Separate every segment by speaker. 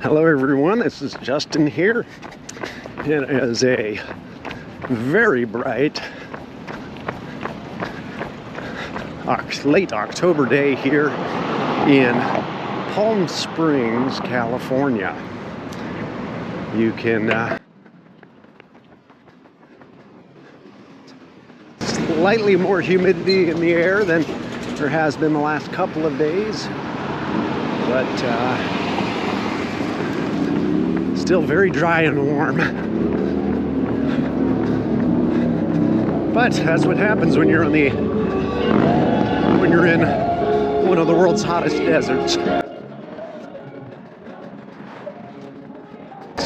Speaker 1: Hello everyone, this is Justin here. It is a very bright late October day here in Palm Springs, California. You can slightly more humidity in the air than there has been the last couple of days, but still very dry and warm. But that's what happens when you're in one of the world's hottest deserts.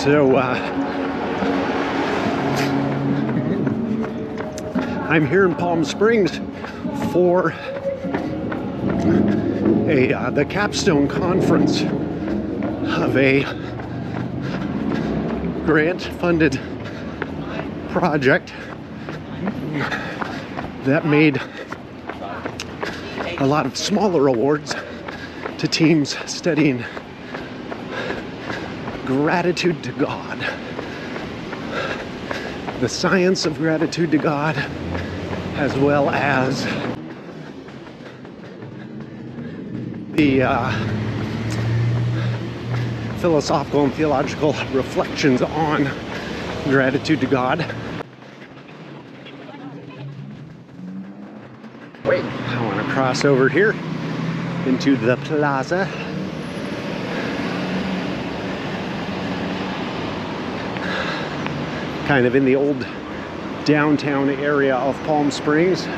Speaker 1: So I'm here in Palm Springs for the capstone conference of a grant-funded project that made a lot of smaller awards to teams studying gratitude to God, the science of gratitude to God, as well as the philosophical and theological reflections on gratitude to God. I want to cross over here into the plaza. Kind of in the old downtown area of Palm Springs.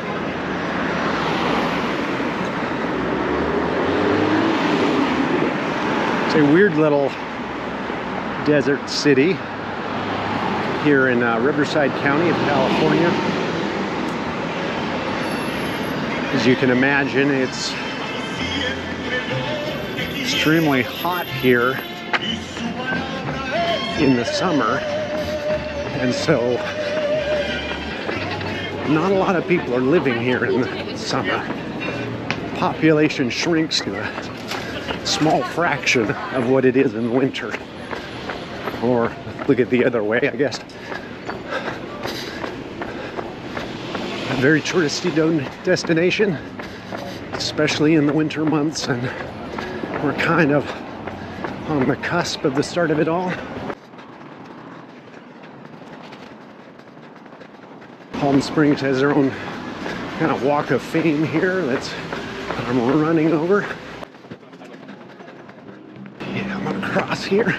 Speaker 1: It's a weird little desert city here in Riverside County of California. As you can imagine, it's extremely hot here in the summer, and so not a lot of people are living here in the summer. Population shrinks to a small fraction of what it is in winter. Or look at the other way, I guess. A very touristy destination, especially in the winter months, and we're kind of on the cusp of the start of it all. Palm Springs has their own kind of walk of fame here that's I'm running over. Yeah, I'm gonna cross here.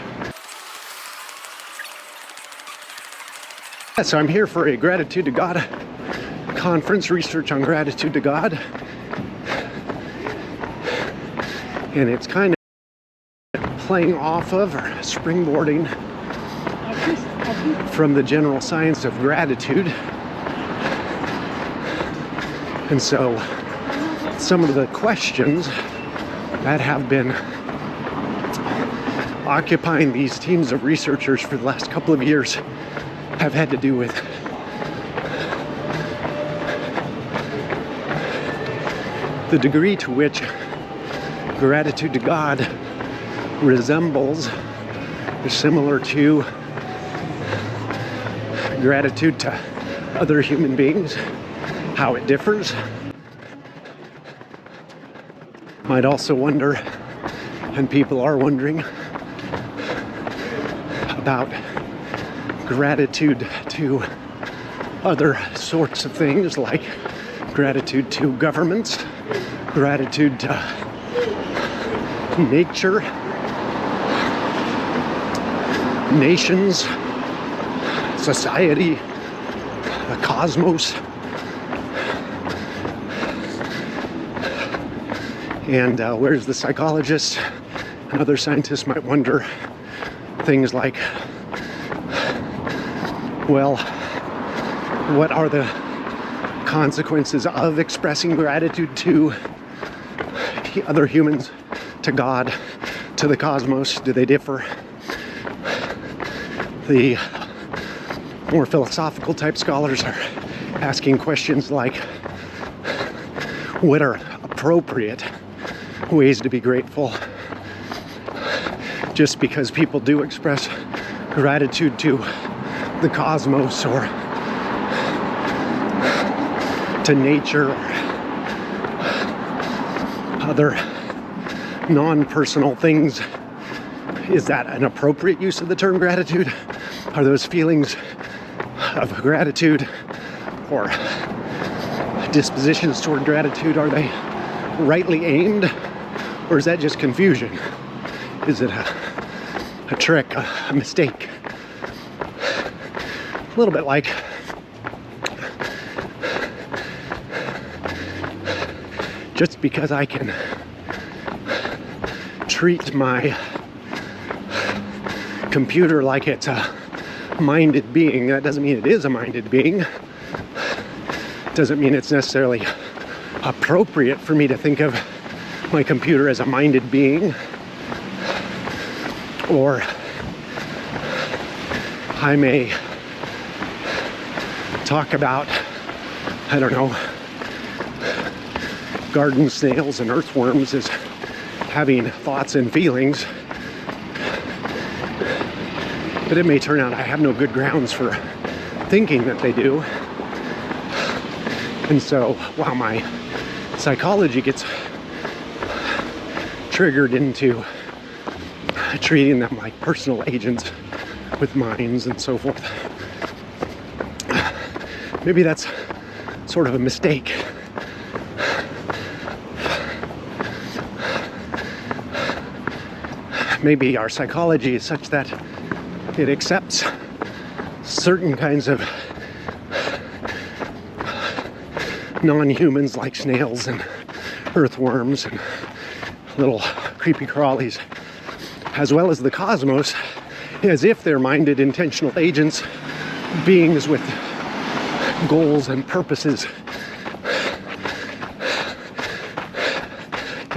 Speaker 1: So I'm here for a Gratitude to God conference, research on gratitude to God. And it's kind of playing off of or springboarding from the general science of gratitude. And so some of the questions that have been occupying these teams of researchers for the last couple of years have had to do with the degree to which gratitude to God resembles or similar to gratitude to other human beings, how it differs. Might also wonder, and people are wondering, about gratitude to other sorts of things, like gratitude to governments, gratitude to nature, nations, society, the cosmos. And whereas the psychologists and other scientists might wonder things like, well, what are the consequences of expressing gratitude to other humans, to God, to the cosmos? Do they differ? The more philosophical type scholars are asking questions like, what are appropriate ways to be grateful? just because people do express gratitude to the cosmos or to nature or other non-personal things, is that an appropriate use of the term gratitude? Are those feelings of gratitude or dispositions toward gratitude, are they rightly aimed, or is that just confusion? Is it a trick, a mistake? A little bit like just because I can treat my computer like it's a minded being, that doesn't mean it is a minded being. Doesn't mean it's necessarily appropriate for me to think of my computer as a minded being, or I may talk about, I don't know, garden snails and earthworms as having thoughts and feelings, but it may turn out I have no good grounds for thinking that they do. And so while my psychology gets triggered into treating them like personal agents with minds and so forth, maybe that's sort of a mistake. Maybe our psychology is such that it accepts certain kinds of non-humans like snails and earthworms and little creepy crawlies, as well as the cosmos, as if they're minded, intentional agents, beings with goals and purposes,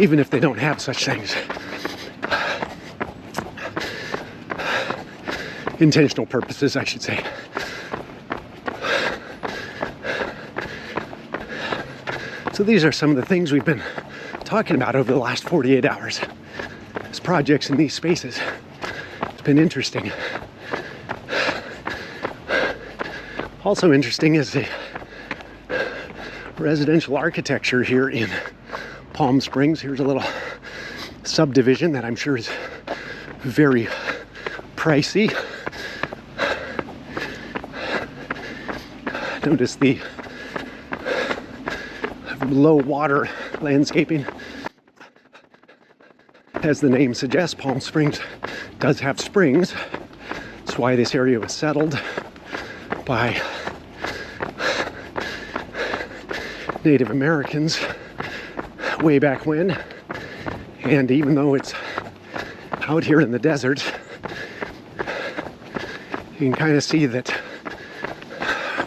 Speaker 1: even if they don't have such things. Intentional purposes, I should say. So these are some of the things we've been talking about over the last 48 hours as projects in these spaces. It's been interesting. Also interesting is the residential architecture here in Palm Springs. Here's a little subdivision that I'm sure is very pricey. Notice the low water landscaping. As the name suggests, Palm Springs does have springs. That's why this area was settled by Native Americans way back when. And even though it's out here in the desert, you can kind of see that,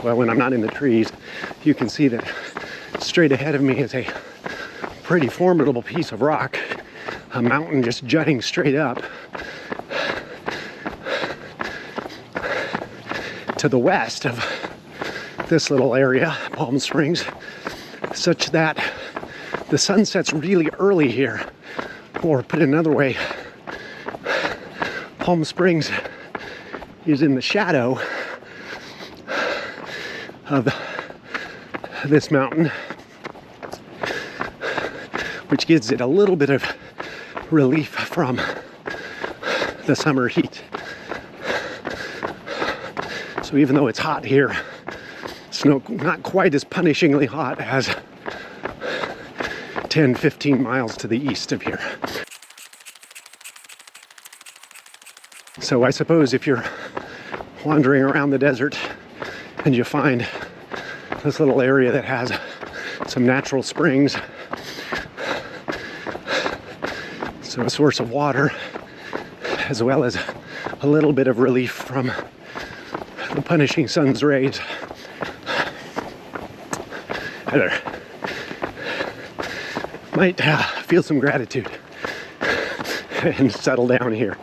Speaker 1: well, when I'm not in the trees, you can see that straight ahead of me is a pretty formidable piece of rock, a mountain just jutting straight up. To the west of this little area, Palm Springs, such that the sun sets really early here. Or put another way, Palm Springs is in the shadow of this mountain, which gives it a little bit of relief from the summer heat. So even though it's hot here, it's not quite as punishingly hot as 10-15 miles to the east of here. So I suppose if you're wandering around the desert and you find this little area that has some natural springs, so a source of water, as well as a little bit of relief from the punishing sun's rays, either might feel some gratitude and settle down here,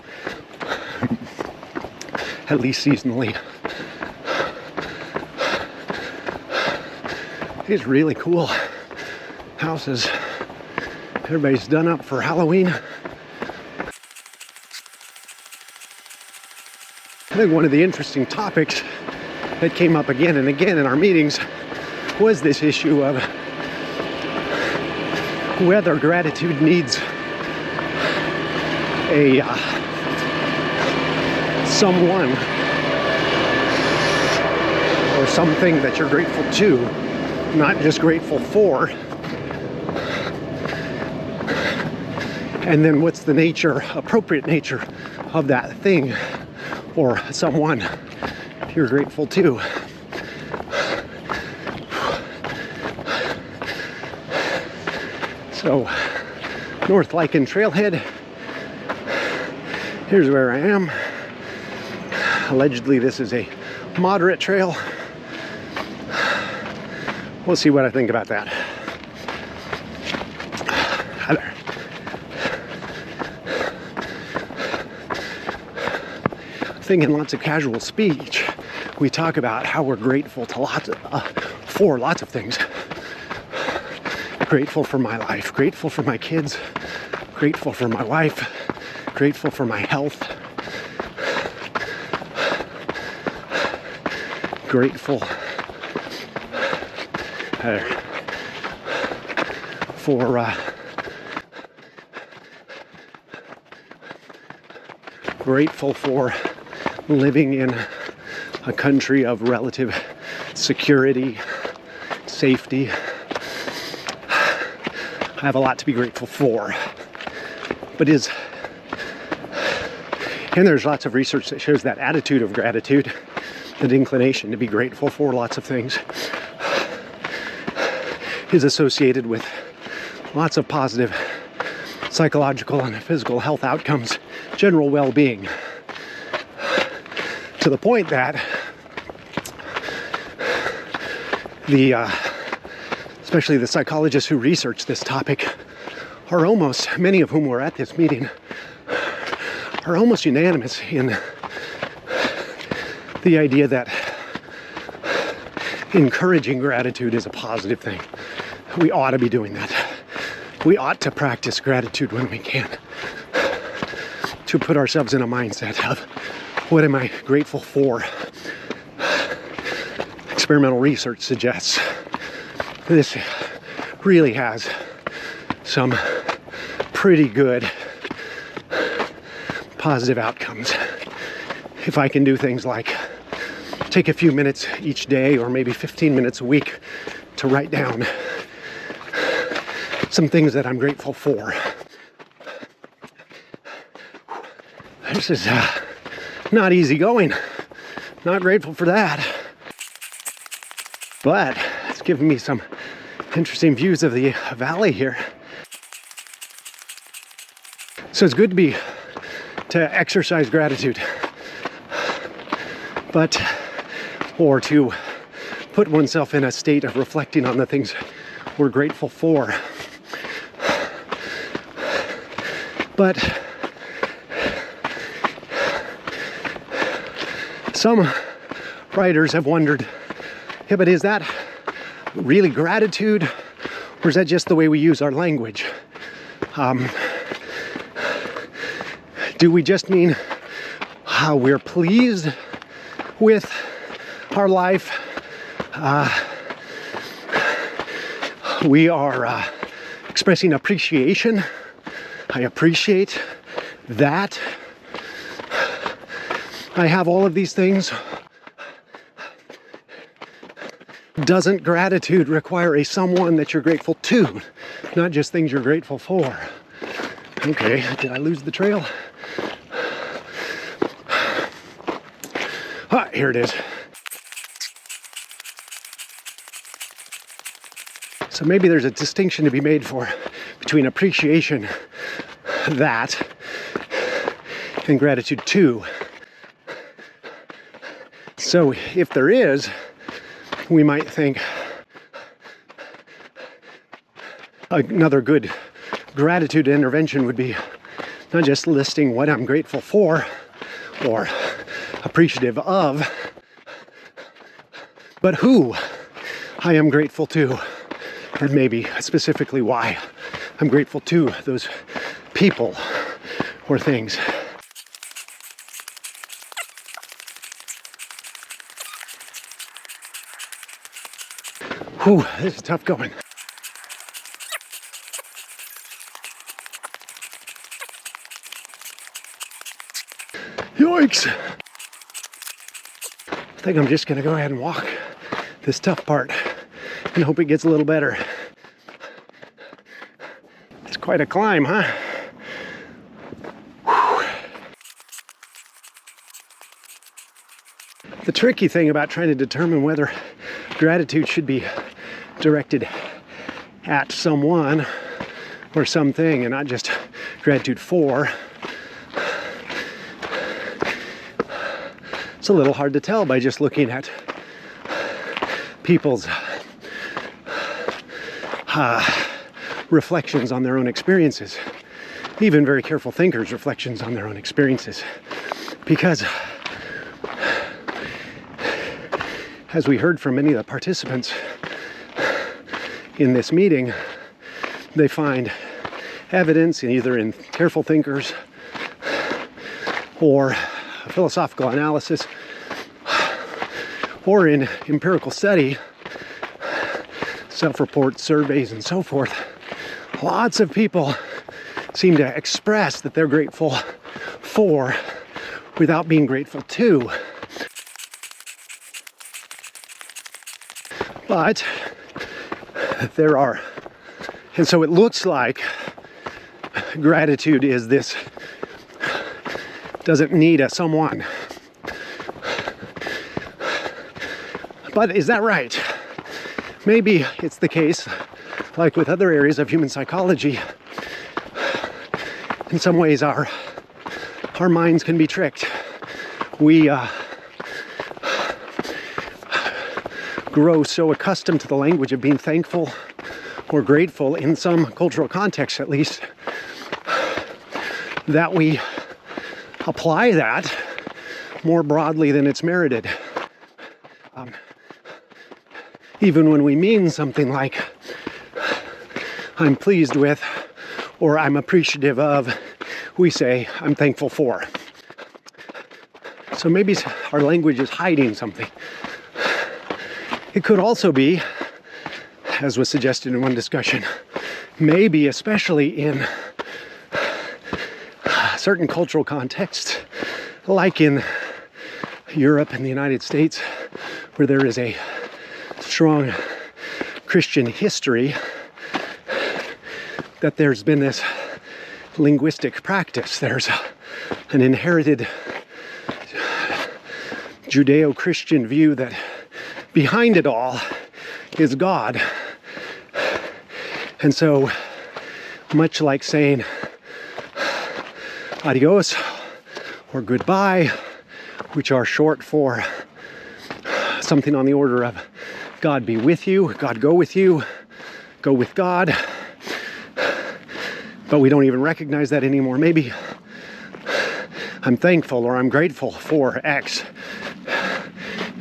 Speaker 1: at least seasonally. These really cool houses. Everybody's done up for Halloween. I think one of the interesting topics that came up again and again in our meetings was this issue of whether gratitude needs a someone or something that you're grateful to, not just grateful for. And then what's the nature, appropriate nature of that thing or someone you're grateful to. So, North Lichen Trailhead, here's where I am. Allegedly this is a moderate trail. We'll see what I think about that. Hi there. I think in lots of casual speech, we talk about how we're grateful to for lots of things. Grateful for my life, grateful for my kids, grateful for my wife, grateful for my health, grateful for grateful for living in a country of relative security, safety. I have a lot to be grateful for, but and there's lots of research that shows that attitude of gratitude, that inclination to be grateful for lots of things, is associated with lots of positive psychological and physical health outcomes, general well-being, to the point that especially the psychologists who research this topic are almost, many of whom were at this meeting, are almost unanimous in the idea that encouraging gratitude is a positive thing. We ought to be doing that. We ought to practice gratitude when we can, to put ourselves in a mindset of what am I grateful for. Experimental research suggests this really has some pretty good positive outcomes. If I can do things like take a few minutes each day or maybe 15 minutes a week to write down some things that I'm grateful for. This is not easy going. Not grateful for that. But it's given me some interesting views of the valley here. So it's good to exercise gratitude, or to put oneself in a state of reflecting on the things we're grateful for. But some writers have wondered, yeah, but is that really gratitude, or is that just the way we use our language? Do we just mean how we're pleased with our life? We are expressing appreciation. I appreciate that. I have all of these things. Doesn't gratitude require a someone that you're grateful to, not just things you're grateful for? Okay, did I lose the trail? Ah, here it is. So maybe there's a distinction to be made between appreciation, that, and gratitude too. So if there is, we might think another good gratitude intervention would be not just listing what I'm grateful for or appreciative of, but who I am grateful to, and maybe specifically why I'm grateful to those people or things. Whew, this is tough going. Yikes! I think I'm just gonna go ahead and walk this tough part and hope it gets a little better. It's quite a climb, huh? Whew. The tricky thing about trying to determine whether gratitude should be directed at someone or something and not just gratitude for, it's a little hard to tell by just looking at people's reflections on their own experiences. Even very careful thinkers' reflections on their own experiences. Because, as we heard from many of the participants in this meeting, they find evidence either in careful thinkers or philosophical analysis or in empirical study, self-report surveys and so forth. Lots of people seem to express that they're grateful for without being grateful to. But there are, and so it looks like gratitude is this, doesn't need a someone. But is that right? Maybe it's the case, like with other areas of human psychology, in some ways our minds can be tricked. We grow so accustomed to the language of being thankful or grateful, in some cultural context at least, that we apply that more broadly than it's merited. Even when we mean something like, I'm pleased with, or I'm appreciative of, we say, I'm thankful for. So maybe our language is hiding something. It could also be, as was suggested in one discussion, maybe especially in certain cultural contexts, like in Europe and the United States, where there is a strong Christian history, that there's been this linguistic practice. There's an inherited Judeo-Christian view that behind it all is God. And so, much like saying adios or goodbye, which are short for something on the order of God be with you, God go with you, go with God. But we don't even recognize that anymore. Maybe I'm thankful or I'm grateful for X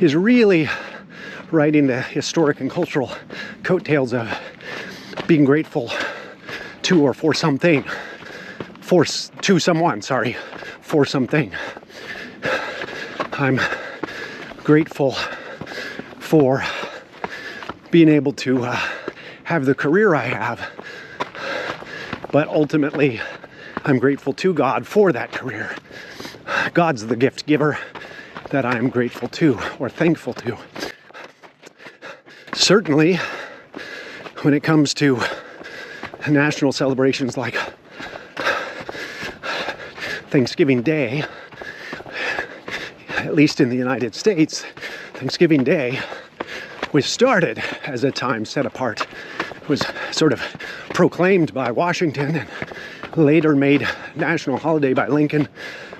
Speaker 1: is really riding the historic and cultural coattails of being grateful to or for something. For something. I'm grateful for being able to have the career I have, but ultimately I'm grateful to God for that career. God's the gift giver that I'm grateful to or thankful to. Certainly, when it comes to national celebrations like Thanksgiving Day, at least in the United States, Thanksgiving Day was started as a time set apart. It was sort of proclaimed by Washington and later made national holiday by Lincoln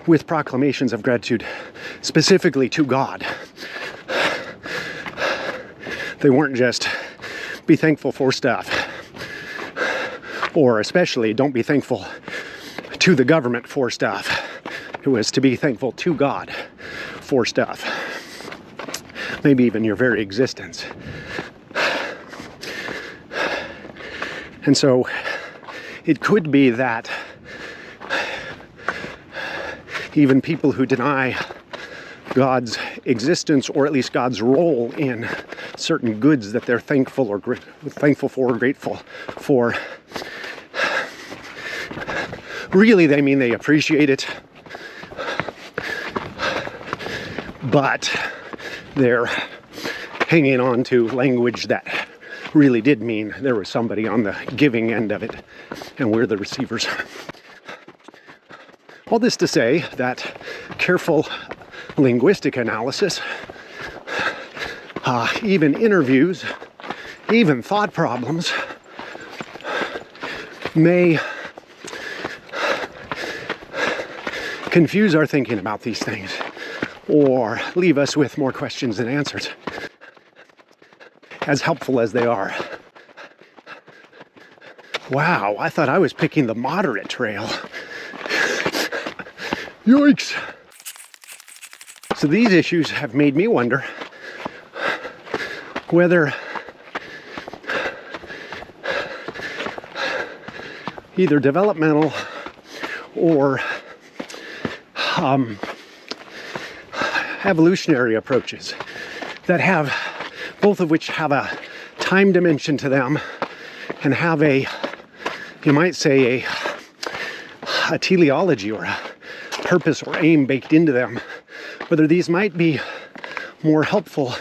Speaker 1: with proclamations of gratitude specifically to God. They weren't just be thankful for stuff, or especially don't be thankful to the government for stuff. It was to be thankful to God for stuff. Maybe even your very existence. And so it could be that even people who deny God's existence, or at least God's role in certain goods that they're thankful for or grateful for. Really, they mean they appreciate it, but they're hanging on to language that really did mean there was somebody on the giving end of it, and we're the receivers. All this to say that careful linguistic analysis, even interviews, even thought problems may confuse our thinking about these things or leave us with more questions than answers, as helpful as they are. Wow, I thought I was picking the moderate trail. Yikes! So these issues have made me wonder whether either developmental or evolutionary approaches that have, both of which have a time dimension to them and have a, you might say, a teleology or a purpose or aim baked into them, whether these might be more helpful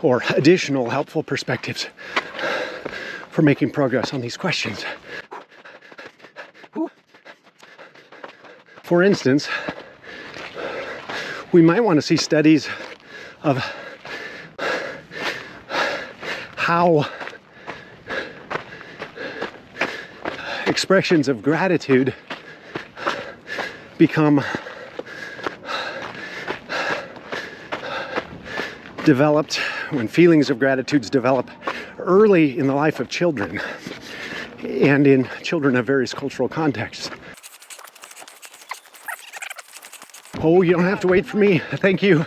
Speaker 1: or additional helpful perspectives for making progress on these questions. For instance, we might want to see studies of how expressions of gratitude become developed, when feelings of gratitude develop early in the life of children and in children of various cultural contexts. Oh, you don't have to wait for me. Thank you.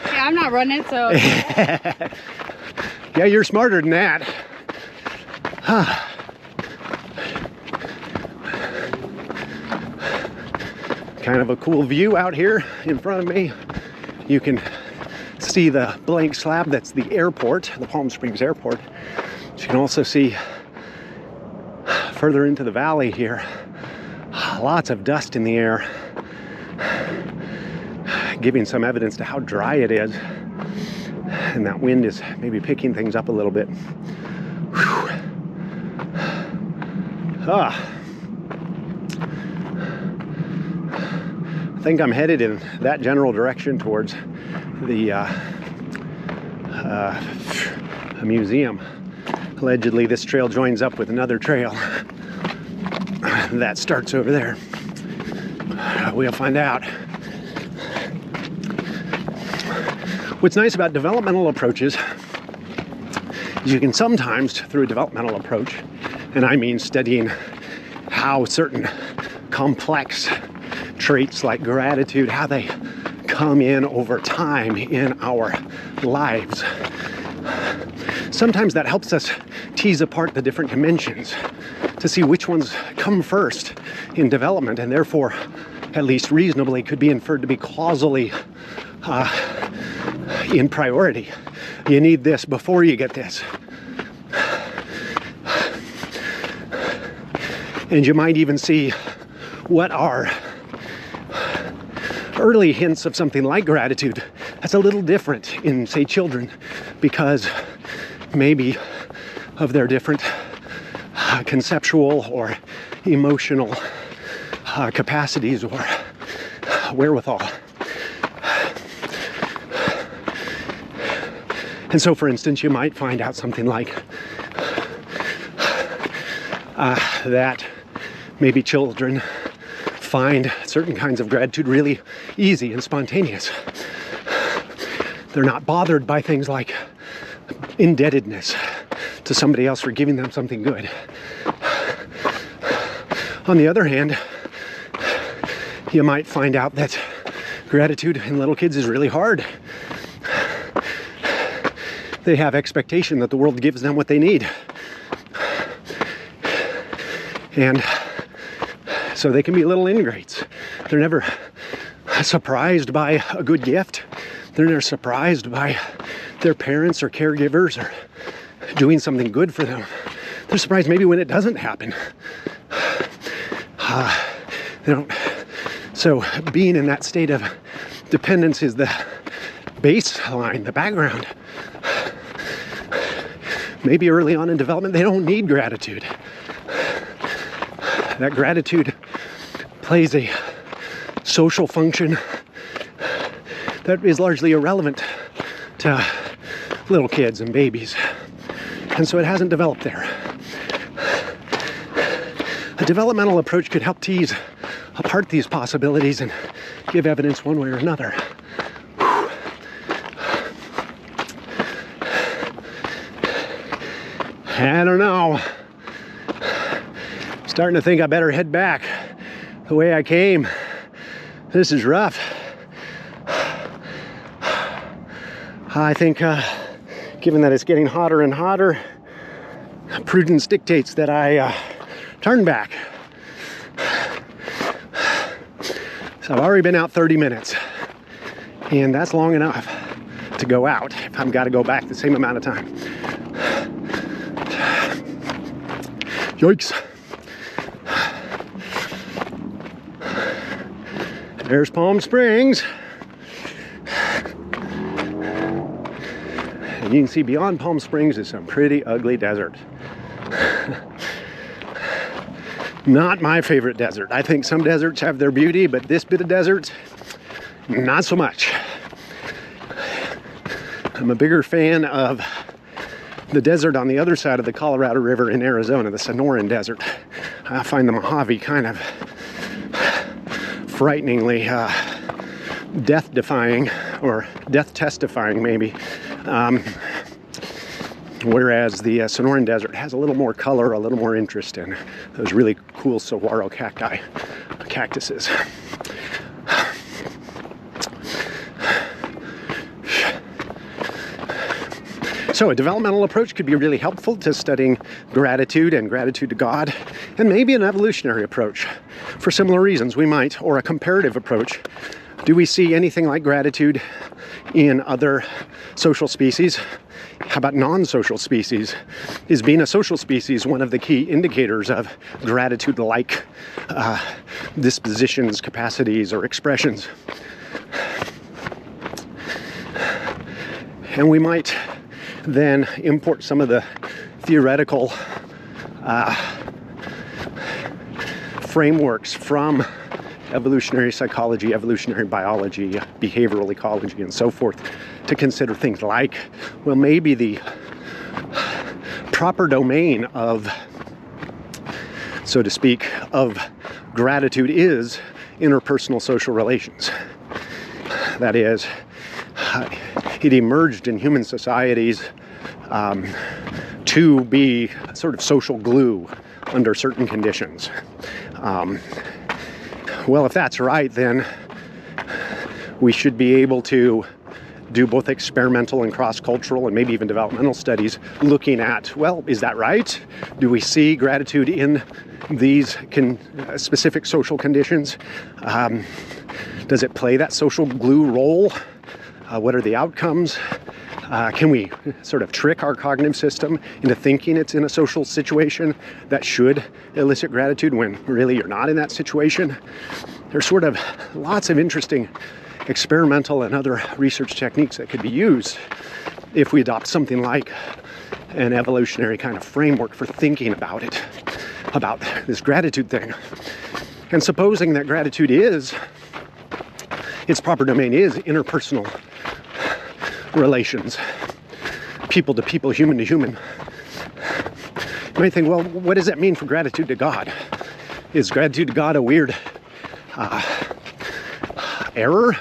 Speaker 2: Yeah, I'm not running, so.
Speaker 1: Yeah, you're smarter than that. Kind of a cool view out here in front of me. You can see the blank slab that's the airport, the Palm Springs airport. You can also see further into the valley here, lots of dust in the air, giving some evidence to how dry it is. And that wind is maybe picking things up a little bit. Whew. I think I'm headed in that general direction towards the a museum. Allegedly, this trail joins up with another trail that starts over there. We'll find out. What's nice about developmental approaches is you can sometimes, through a developmental approach, and I mean studying how certain complex traits like gratitude, how they come in over time in our lives. Sometimes that helps us tease apart the different dimensions to see which ones come first in development, and therefore, at least reasonably, could be inferred to be causally in priority. You need this before you get this. And you might even see what are early hints of something like gratitude that's a little different in, say, children, because maybe of their different conceptual or emotional capacities or wherewithal. And so, for instance, you might find out something like that maybe children find certain kinds of gratitude really easy and spontaneous. They're not bothered by things like indebtedness to somebody else for giving them something good. On the other hand, you might find out that gratitude in little kids is really hard. They have expectation that the world gives them what they need. And so they can be little ingrates. They're never surprised by a good gift. They're surprised by their parents or caregivers or doing something good for them. They're surprised maybe when it doesn't happen. They don't. So being in that state of dependence is the baseline, the background. Maybe early on in development, they don't need gratitude. That gratitude plays a social function that is largely irrelevant to little kids and babies. And so it hasn't developed there. A developmental approach could help tease apart these possibilities and give evidence one way or another. I don't know. Starting to think I better head back the way I came. This is rough. I think, given that it's getting hotter and hotter, prudence dictates that I turn back. So I've already been out 30 minutes, and that's long enough to go out if I've got to go back the same amount of time. Yikes. There's Palm Springs. And you can see beyond Palm Springs is some pretty ugly desert. Not my favorite desert. I think some deserts have their beauty, but this bit of desert, not so much. I'm a bigger fan of the desert on the other side of the Colorado River in Arizona, the Sonoran Desert. I find the Mojave kind of frighteningly death-defying, or death-testifying maybe. Whereas the Sonoran Desert has a little more color, a little more interest in those really cool saguaro cactuses. So a developmental approach could be really helpful to studying gratitude and gratitude to God, and maybe an evolutionary approach for similar reasons we might, or a comparative approach. Do we see anything like gratitude in other social species? How about non-social species? Is being a social species one of the key indicators of gratitude-like dispositions, capacities, or expressions? And we might then import some of the theoretical frameworks from evolutionary psychology, evolutionary biology, behavioral ecology, and so forth to consider things like, well, maybe the proper domain of, so to speak, of gratitude is interpersonal social relations. That is, it emerged in human societies to be sort of social glue under certain conditions. Well, if that's right, then we should be able to do both experimental and cross-cultural and maybe even developmental studies looking at, well, is that right? Do we see gratitude in these specific social conditions? Does it play that social glue role? What are the outcomes? Can we sort of trick our cognitive system into thinking it's in a social situation that should elicit gratitude when really you're not in that situation? There's sort of lots of interesting experimental and other research techniques that could be used if we adopt something like an evolutionary kind of framework for thinking about it, about this gratitude thing. And supposing that gratitude is, its proper domain is interpersonal relations, people to people, human to human. You might think, well, what does that mean for gratitude to God? Is gratitude to God a weird error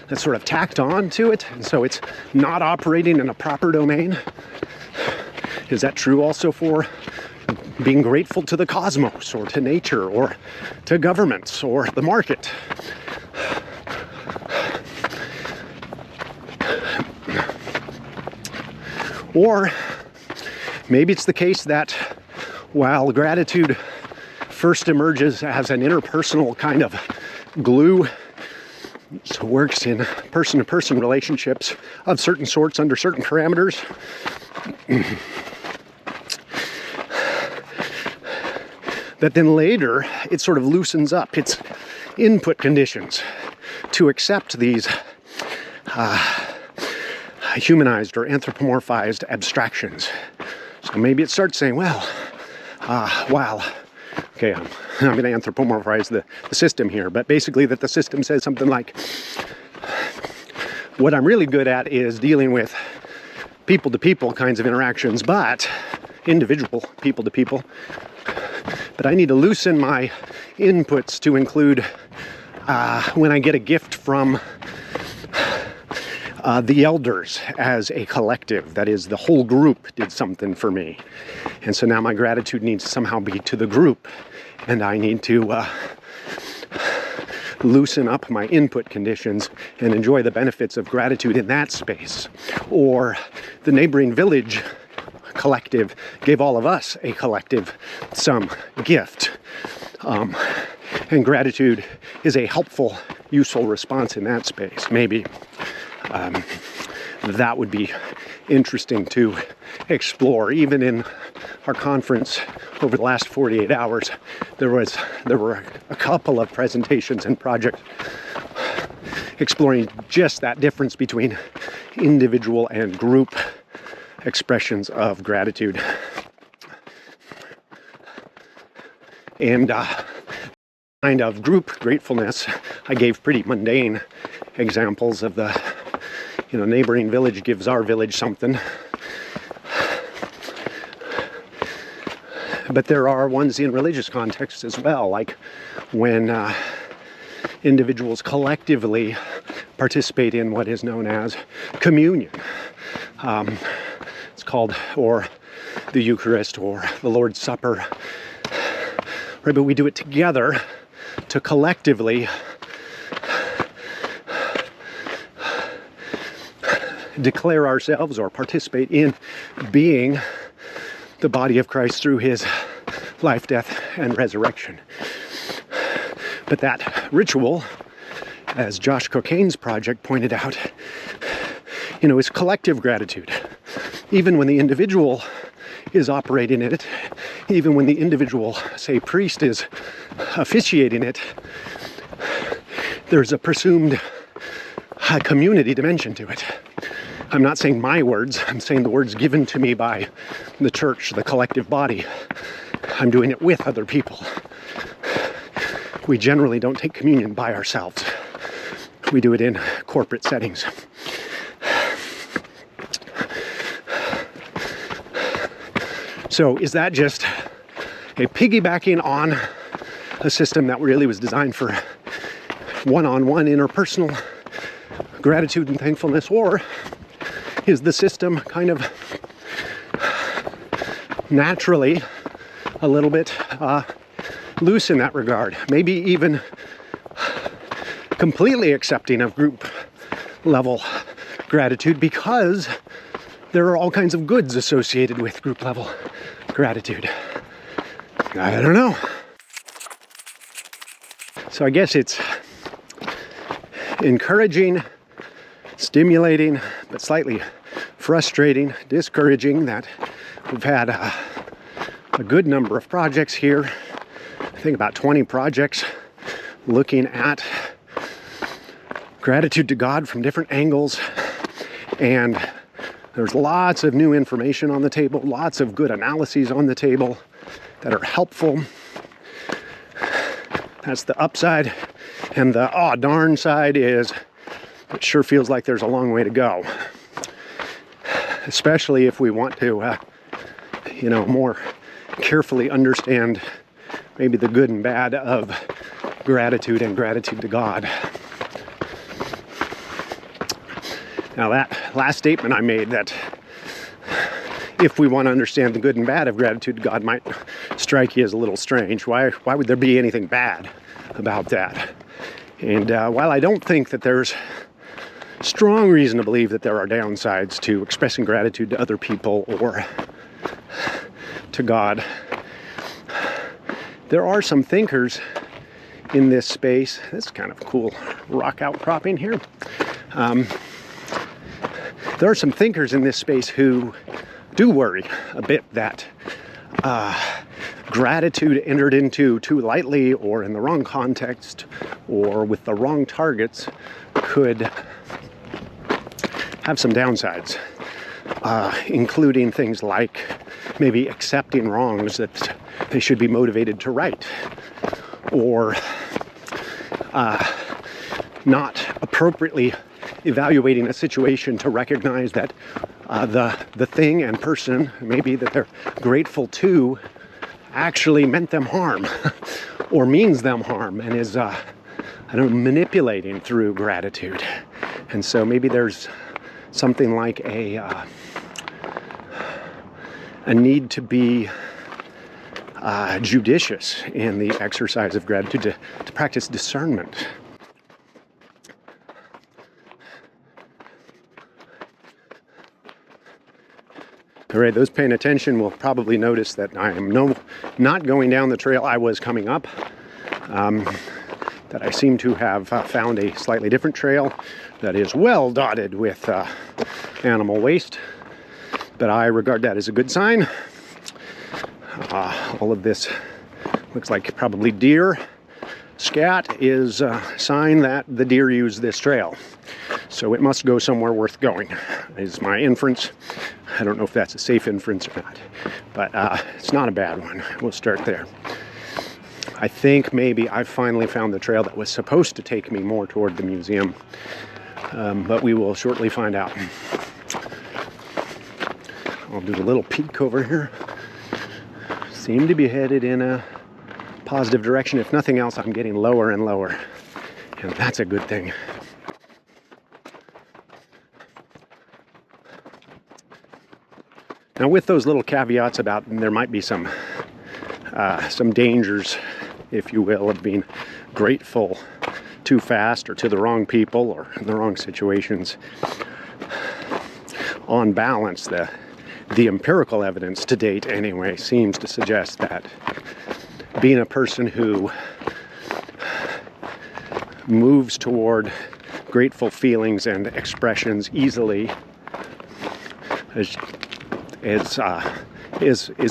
Speaker 1: that's sort of tacked on to it, and so it's not operating in a proper domain? Is that true also for being grateful to the cosmos, or to nature, or to governments, or the market? Or maybe it's the case that while gratitude first emerges as an interpersonal kind of glue So it works in person-to-person relationships of certain sorts under certain parameters. That then later it sort of loosens up its input conditions to accept these humanized or anthropomorphized abstractions. So maybe it starts saying, well, okay, I'm going to anthropomorphize the system here, but basically that the system says something like, what I'm really good at is dealing with people-to-people kinds of interactions, but individual people-to-people. But I need to loosen my inputs to include when I get a gift from the elders as a collective. That is, the whole group did something for me. And so now my gratitude needs to somehow be to the group. And I need to loosen up my input conditions and enjoy the benefits of gratitude in that space. Or the neighboring village collective gave all of us a collective some gift. And gratitude is a helpful, useful response in that space. Maybe that would be interesting to explore. Even in our conference over the last 48 hours, there were a couple of presentations and projects exploring just that difference between individual and group expressions of gratitude. And kind of group gratefulness, I gave pretty mundane examples of the, neighboring village gives our village something. But there are ones in religious contexts as well, like when individuals collectively participate in what is known as communion. It's called, or the Eucharist, or the Lord's Supper. Right, but we do it together to collectively declare ourselves or participate in being the body of Christ through his life, death, and resurrection. But that ritual, as Josh Cocaine's project pointed out, is collective gratitude. Even when the individual is operating in it, even when the individual, say, priest is officiating it, there's a presumed community dimension to it. I'm not saying my words, I'm saying the words given to me by the church, the collective body. I'm doing it with other people. We generally don't take communion by ourselves. We do it in corporate settings. So is that just a piggybacking on a system that really was designed for one-on-one interpersonal gratitude and thankfulness, or is the system kind of naturally a little bit loose in that regard, maybe even completely accepting of group level gratitude, because there are all kinds of goods associated with group level gratitude? I don't know. So I guess it's encouraging, stimulating, but slightly frustrating, discouraging that we've had a good number of projects here. I think about 20 projects looking at gratitude to God from different angles, and there's lots of new information on the table, lots of good analyses on the table that are helpful. That's the upside. And the darn side is it sure feels like there's a long way to go. Especially if we want to, more carefully understand maybe the good and bad of gratitude and gratitude to God. Now that last statement I made, that if we want to understand the good and bad of gratitude to God, might strike you as a little strange. Why would there be anything bad about that? And while I don't think that there's strong reason to believe that there are downsides to expressing gratitude to other people or to God, there are some thinkers in this space. This is kind of cool rock outcropping here. There are some thinkers in this space who do worry a bit that gratitude entered into too lightly or in the wrong context or with the wrong targets could have some downsides, including things like maybe accepting wrongs that they should be motivated to right, or not appropriately evaluating a situation to recognize that the thing and person maybe that they're grateful to actually meant them harm or means them harm and is manipulating through gratitude. And so maybe there's something like a need to be judicious in the exercise of gratitude, to practice discernment. All right, those paying attention will probably notice that I am not going down the trail I was coming up, that I seem to have found a slightly different trail that is well dotted with animal waste, but I regard that as a good sign. All of this looks like probably deer. Scat is a sign that the deer use this trail, so it must go somewhere worth going, is my inference. I don't know if that's a safe inference or not, but it's not a bad one. We'll start there. I think maybe I finally found the trail that was supposed to take me more toward the museum, but we will shortly find out. I'll do a little peek over here. Seem to be headed in a positive direction. If nothing else, I'm getting lower and lower, and that's a good thing. Now, with those little caveats about there might be some dangers, if you will, of being grateful too fast or to the wrong people or in the wrong situations, on balance, the empirical evidence to date anyway seems to suggest that being a person who moves toward grateful feelings and expressions easily is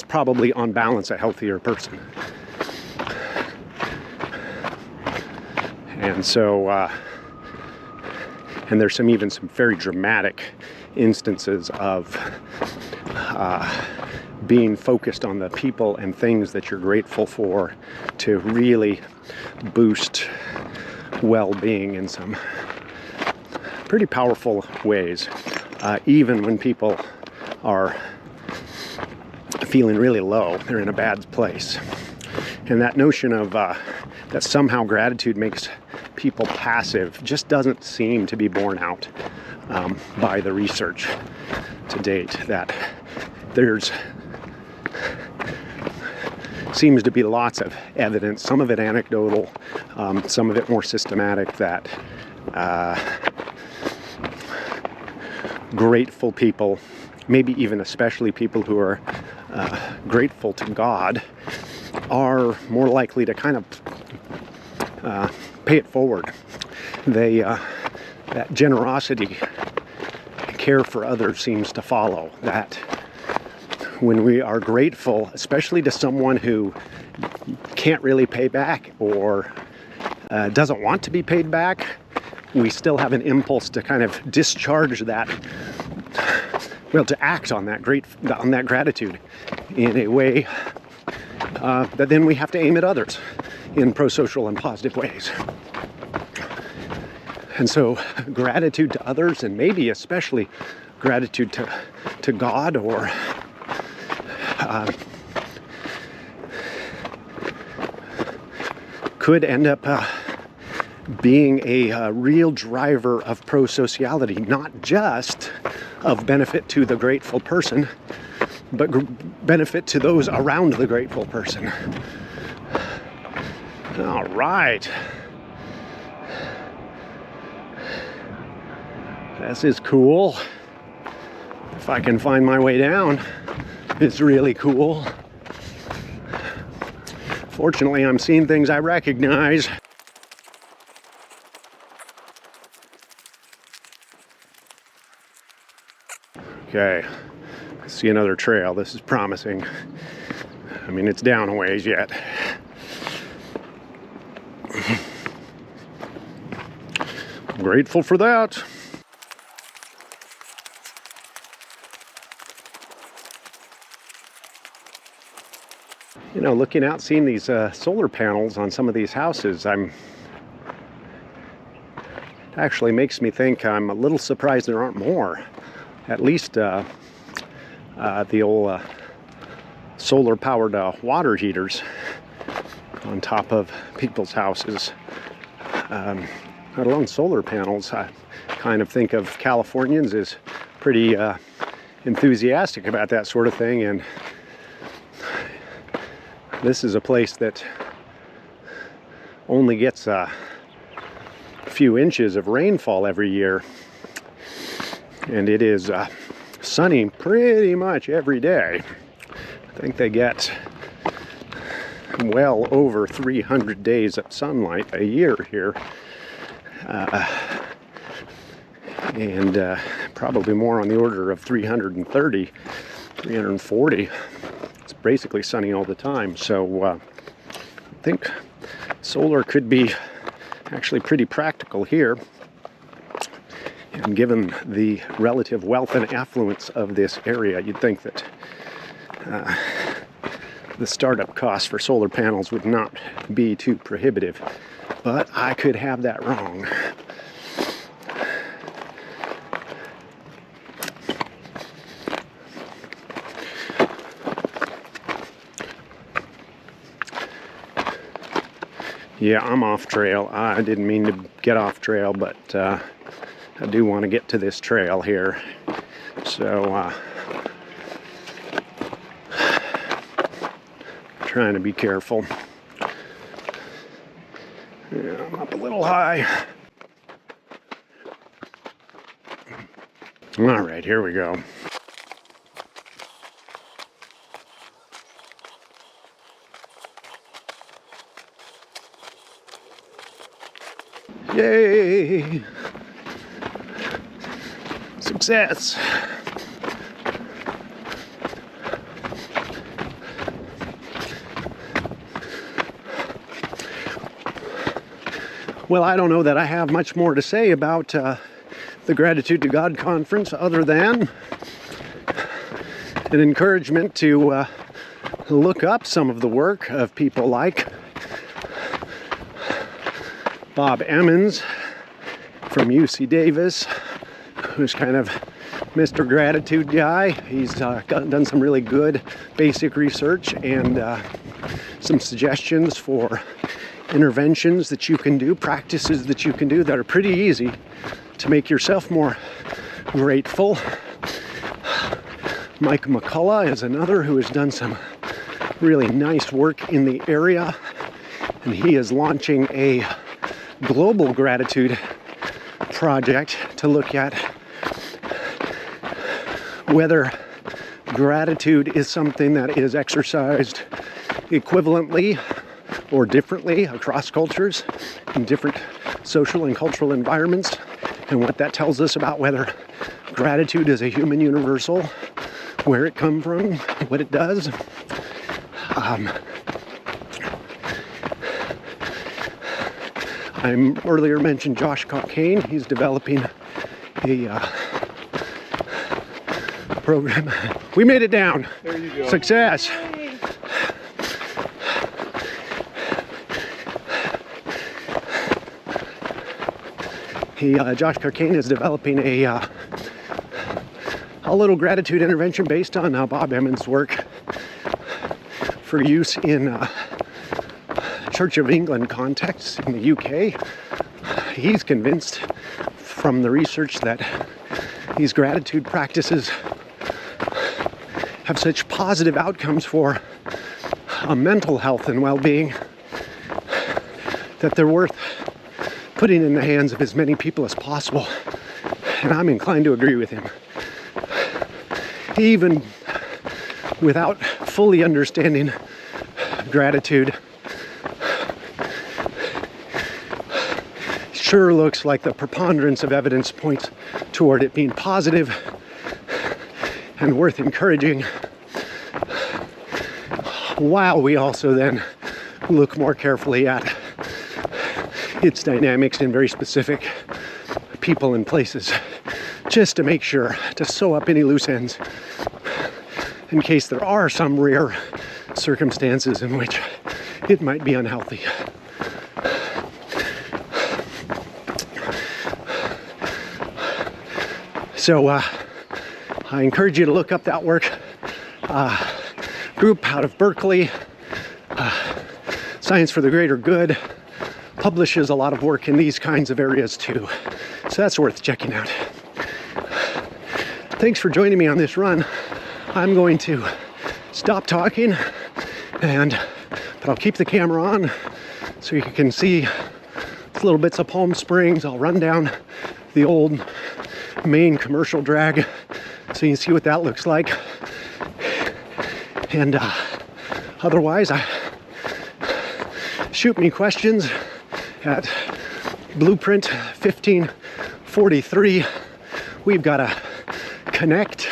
Speaker 1: probably on balance a healthier person. And so and there's even some very dramatic instances of being focused on the people and things that you're grateful for to really boost well-being in some pretty powerful ways, even when people are feeling really low, they're in a bad place. And that notion of that somehow gratitude makes people passive just doesn't seem to be borne out by the research to date. That there's seems to be lots of evidence, some of it anecdotal, some of it more systematic, that grateful people, maybe even especially people who are grateful to God, are more likely to kind of pay it forward. They that generosity, care for others seems to follow. That when we are grateful, especially to someone who can't really pay back or doesn't want to be paid back, we still have an impulse to kind of discharge that, well, to act on that gratitude in a way that then we have to aim at others in pro-social and positive ways. And so gratitude to others, and maybe especially gratitude to God, or could end up being a real driver of pro-sociality, not just of benefit to the grateful person, but benefit to those around the grateful person. All right. This is cool. If I can find my way down, it's really cool. Fortunately, I'm seeing things I recognize. Okay, I see another trail. This is promising. I mean, it's down a ways yet. I'm grateful for that. You know, looking out, seeing these solar panels on some of these houses, actually makes me think I'm a little surprised there aren't more. At least the old solar-powered water heaters on top of people's houses. Let alone solar panels. I kind of think of Californians as pretty enthusiastic about that sort of thing, and this is a place that only gets a few inches of rainfall every year, and it is sunny pretty much every day. I think they get well over 300 days of sunlight a year here, and probably more on the order of 330, 340. It's basically sunny all the time, so I think solar could be actually pretty practical here. And given the relative wealth and affluence of this area, you'd think that the startup cost for solar panels would not be too prohibitive. But I could have that wrong. Yeah, I'm off trail. I didn't mean to get off trail, but I do want to get to this trail here. So, trying to be careful. Yeah, I'm up a little high. All right, here we go. Yay! Success! Well, I don't know that I have much more to say about the Gratitude to God conference other than an encouragement to look up some of the work of people like Bob Emmons from UC Davis, who's kind of Mr. Gratitude guy. He's done some really good basic research and some suggestions for interventions that you can do, practices that you can do that are pretty easy to make yourself more grateful. Mike McCullough is another who has done some really nice work in the area, and he is launching a global gratitude project to look at whether gratitude is something that is exercised equivalently or differently across cultures in different social and cultural environments, and what that tells us about whether gratitude is a human universal, where it comes from, what it does. I earlier mentioned Josh Cockane. He's developing a program. We made it down.
Speaker 3: There you go.
Speaker 1: Success. Josh Cockane is developing a little gratitude intervention based on Bob Emmons' work for use in Church of England context in the UK. He's convinced from the research that these gratitude practices have such positive outcomes for mental health and well-being that they're worth putting in the hands of as many people as possible. And I'm inclined to agree with him. Even without fully understanding gratitude, sure looks like the preponderance of evidence points toward it being positive and worth encouraging, while we also then look more carefully at its dynamics in very specific people and places, just to make sure to sew up any loose ends in case there are some rare circumstances in which it might be unhealthy. So I encourage you to look up that work. Group out of Berkeley, Science for the Greater Good, publishes a lot of work in these kinds of areas too. So that's worth checking out. Thanks for joining me on this run. I'm going to stop talking, but I'll keep the camera on so you can see little bits of Palm Springs. I'll run down the old main commercial drag so you can see what that looks like. And otherwise, shoot me questions at Blueprint 1543. We've got a connect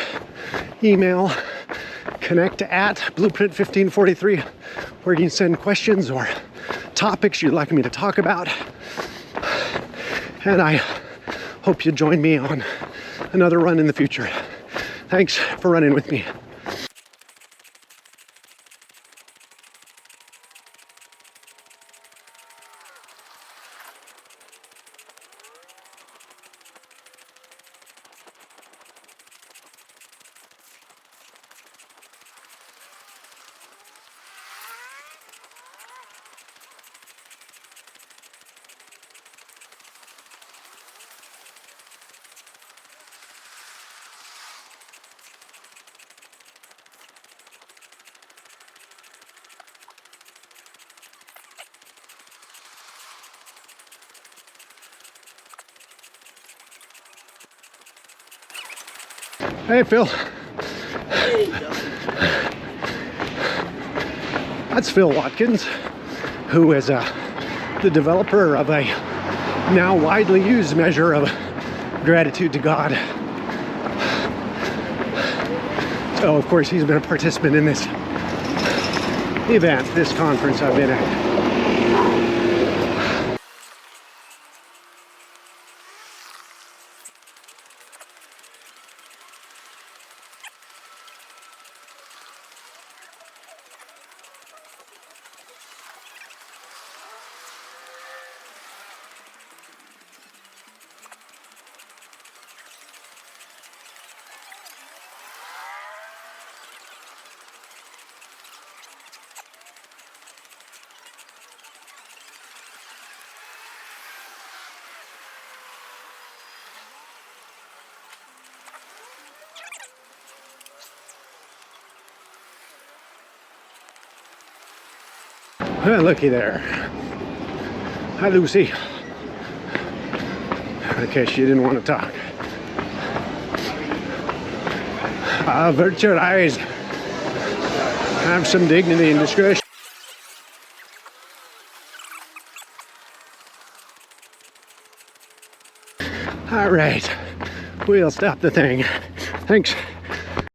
Speaker 1: email, connect at Blueprint 1543, where you can send questions or topics you'd like me to talk about. And I hope you join me on another run in the future. Thanks for running with me. Hey, Phil. That's Phil Watkins, who is the developer of a now widely used measure of gratitude to God. So, of course, he's been a participant in this event, this conference I've been at. Well, looky there. Hi, Lucy. In case you didn't want to talk. Avert your eyes. Have some dignity and discretion. All right. We'll stop the thing. Thanks.